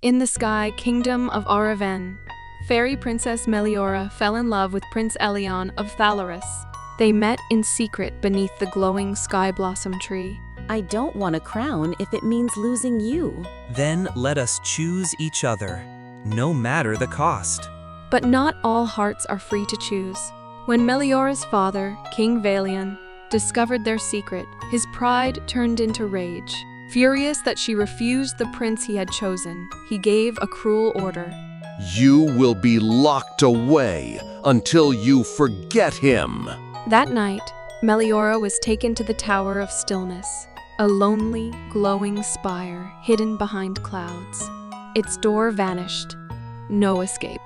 In the sky kingdom of Aurora, fairy Princess Meliora fell in love with Prince Elion of Thalaris. They met in secret beneath the glowing sky blossom tree. I don't want a crown if it means losing you. Then let us choose each other, no matter the cost. But not all hearts are free to choose. When Meliora's father, King Elion, discovered their secret, his pride turned into rage. Furious that she refused the prince he had chosen, he gave a cruel order. You will be locked away until you forget him. That night, Meliora was taken to the Tower of Stillness, a lonely, glowing spire hidden behind clouds. Its door vanished. No escape.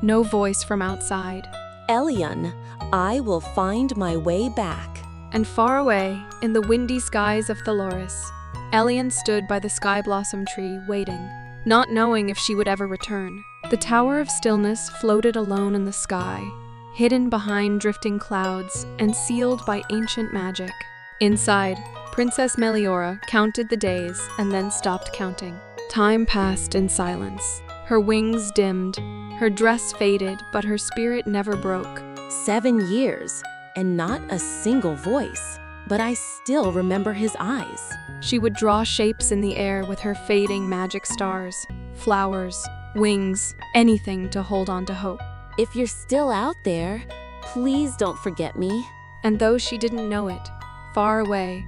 No voice from outside. Elion, I will find my way back. And far away, in the windy skies of Thalaris, Elion stood by the sky blossom tree waiting, not knowing if she would ever return. The Tower of Stillness floated alone in the sky, hidden behind drifting clouds and sealed by ancient magic. Inside, Princess Meliora counted the days and then stopped counting. Time passed in silence. Her wings dimmed, her dress faded, but her spirit never broke. 7 years, and not a single voice, but I still remember his eyes. She would draw shapes in the air with her fading magic stars, flowers, wings, anything to hold on to hope. If you're still out there, please don't forget me. And though she didn't know it, far away,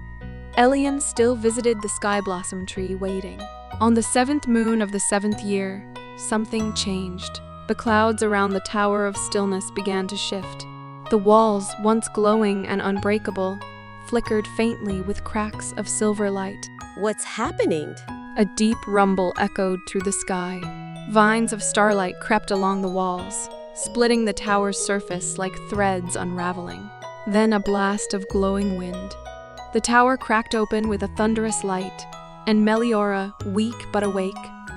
Elion still visited the sky blossom tree waiting. On the 7th moon of the 7th year, something changed. The clouds around the Tower of Stillness began to shift. The walls, once glowing and unbreakable, flickered faintly with cracks of silver light. What's happening? A deep rumble echoed through the sky. Vines of starlight crept along the walls, splitting the tower's surface like threads unraveling. Then a blast of glowing wind. The tower cracked open with a thunderous light, and Meliora, weak but awake,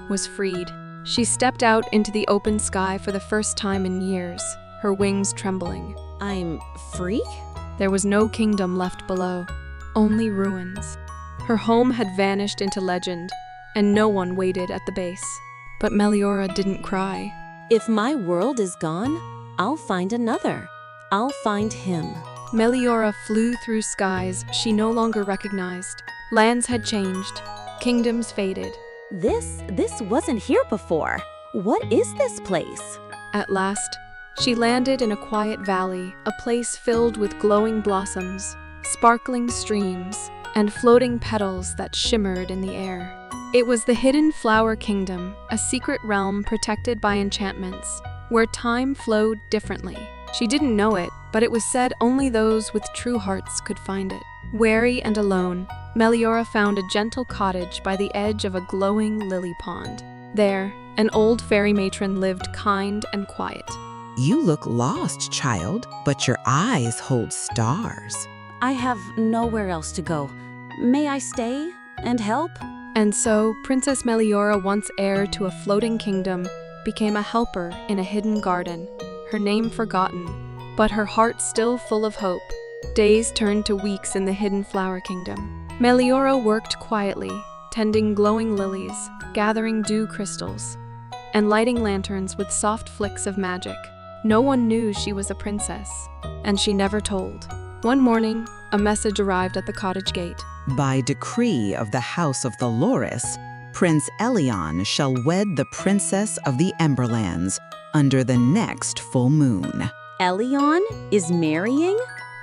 was freed. She stepped out into the open sky for the first time in years, her wings trembling. I'm free? There was no kingdom left below, only ruins. Her home had vanished into legend, and no one waited at the base. But Meliora didn't cry. If my world is gone, I'll find another. I'll find him. Meliora flew through skies she no longer recognized. Lands had changed, kingdoms faded. This wasn't here before. What is this place? At last, she landed in a quiet valley, a place filled with glowing blossoms, sparkling streams, and floating petals that shimmered in the air. It was the Hidden Flower Kingdom, a secret realm protected by enchantments, where time flowed differently. She didn't know it, but it was said only those with true hearts could find it. Weary and alone, Meliora found a gentle cottage by the edge of a glowing lily pond. There, an old fairy matron lived kind and quiet. You look lost, child, but your eyes hold stars. I have nowhere else to go. May I stay and help? And so, Princess Meliora, once heir to a floating kingdom, became a helper in a hidden garden, her name forgotten, but her heart still full of hope. Days turned to weeks in the Hidden Flower Kingdom. Meliora worked quietly, tending glowing lilies, gathering dew crystals, and lighting lanterns with soft flicks of magic. No one knew she was a princess, and she never told. One morning, a message arrived at the cottage gate. By decree of the House of Thalaris, Prince Elion shall wed the Princess of the Emberlands under the next full moon. Elion is marrying?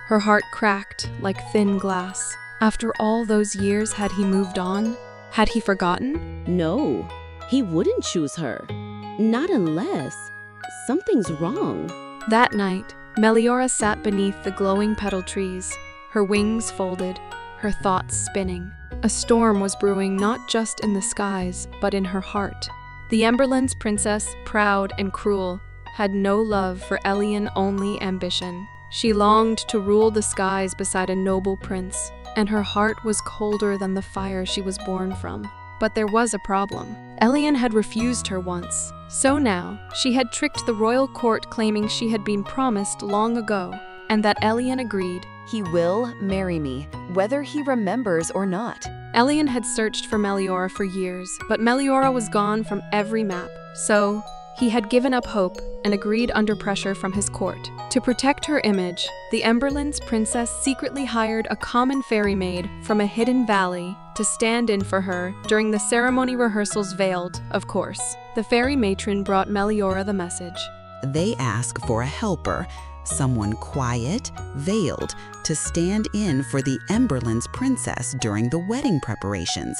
Her heart cracked like thin glass. After all those years, had he moved on? Had he forgotten? No, he wouldn't choose her. Not unless something's wrong. That night, Meliora sat beneath the glowing petal trees, her wings folded, her thoughts spinning. A storm was brewing not just in the skies, but in her heart. The Emberland's princess, proud and cruel, had no love for Elion, only ambition. She longed to rule the skies beside a noble prince, and her heart was colder than the fire she was born from. But there was a problem. Elion had refused her once. So now, she had tricked the royal court, claiming she had been promised long ago. and that Elion agreed. He will marry me, whether he remembers or not. Elion had searched for Meliora for years, but Meliora was gone from every map. So, he had given up hope and agreed under pressure from his court. To protect her image, the Emberland's princess secretly hired a common fairy maid from a hidden valley to stand in for her during the ceremony rehearsals, veiled, of course. The fairy matron brought Meliora the message. They ask for a helper, someone quiet, veiled, to stand in for the Emberland's princess during the wedding preparations.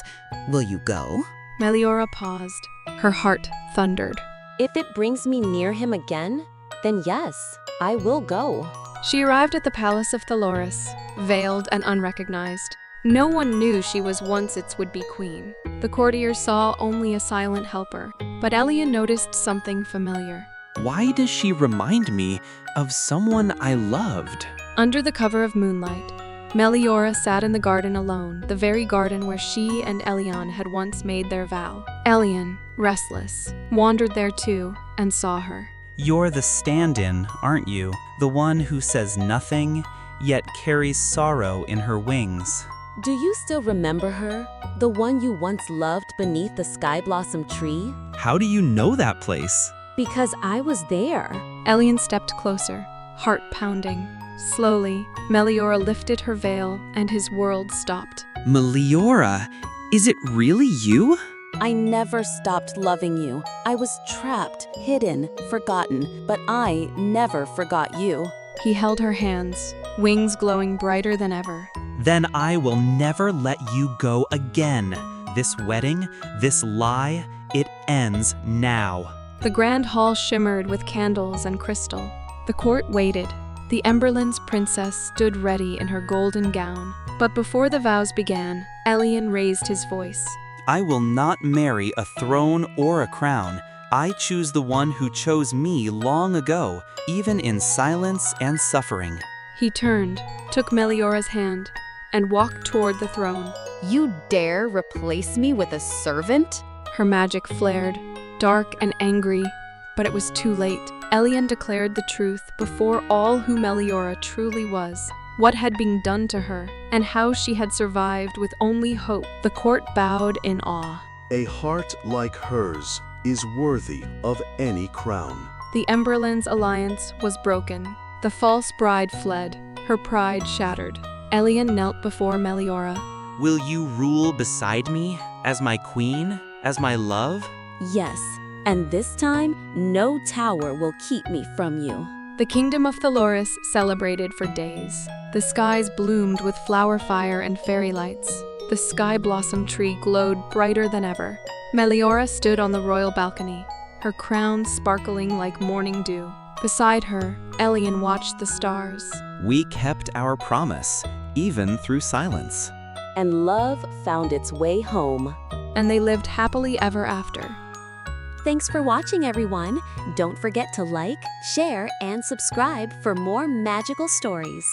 Will you go? Meliora paused. Her heart thundered. If it brings me near him again, then yes, I will go. She arrived at the palace of Thaloris, veiled and unrecognized. No one knew she was once its would-be queen. The courtiers saw only a silent helper, but Elion noticed something familiar. Why does she remind me of someone I loved? Under the cover of moonlight, Meliora sat in the garden alone, the very garden where she and Elion had once made their vow. Elion, restless, wandered there too and saw her. You're the stand-in, aren't you? The one who says nothing, yet carries sorrow in her wings. Do you still remember her? The one you once loved beneath the sky blossom tree? How do you know that place? Because I was there. Elion stepped closer, heart pounding. Slowly, Meliora lifted her veil and his world stopped. Meliora, is it really you? I never stopped loving you. I was trapped, hidden, forgotten, but I never forgot you. He held her hands, wings glowing brighter than ever. Then I will never let you go again. This wedding, this lie, it ends now. The grand hall shimmered with candles and crystal. The court waited. The Emberland's princess stood ready in her golden gown. But before the vows began, Elion raised his voice. I will not marry a throne or a crown. I choose the one who chose me long ago, even in silence and suffering. He turned, took Meliora's hand, and walked toward the throne. You dare replace me with a servant? Her magic flared, dark and angry, but it was too late. Elion declared the truth before all who Meliora truly was, what had been done to her, and how she had survived with only hope. The court bowed in awe. A heart like hers is worthy of any crown. The Emberland's alliance was broken. The false bride fled, her pride shattered. Elion knelt before Meliora. Will you rule beside me, as my queen, as my love? Yes, and this time, no tower will keep me from you. The kingdom of Thaloris celebrated for days. The skies bloomed with flower fire and fairy lights. The sky blossom tree glowed brighter than ever. Meliora stood on the royal balcony, her crown sparkling like morning dew. Beside her, Elion watched the stars. We kept our promise, even through silence. And love found its way home. And they lived happily ever after. Thanks for watching, everyone. Don't forget to like, share, and subscribe for more magical stories.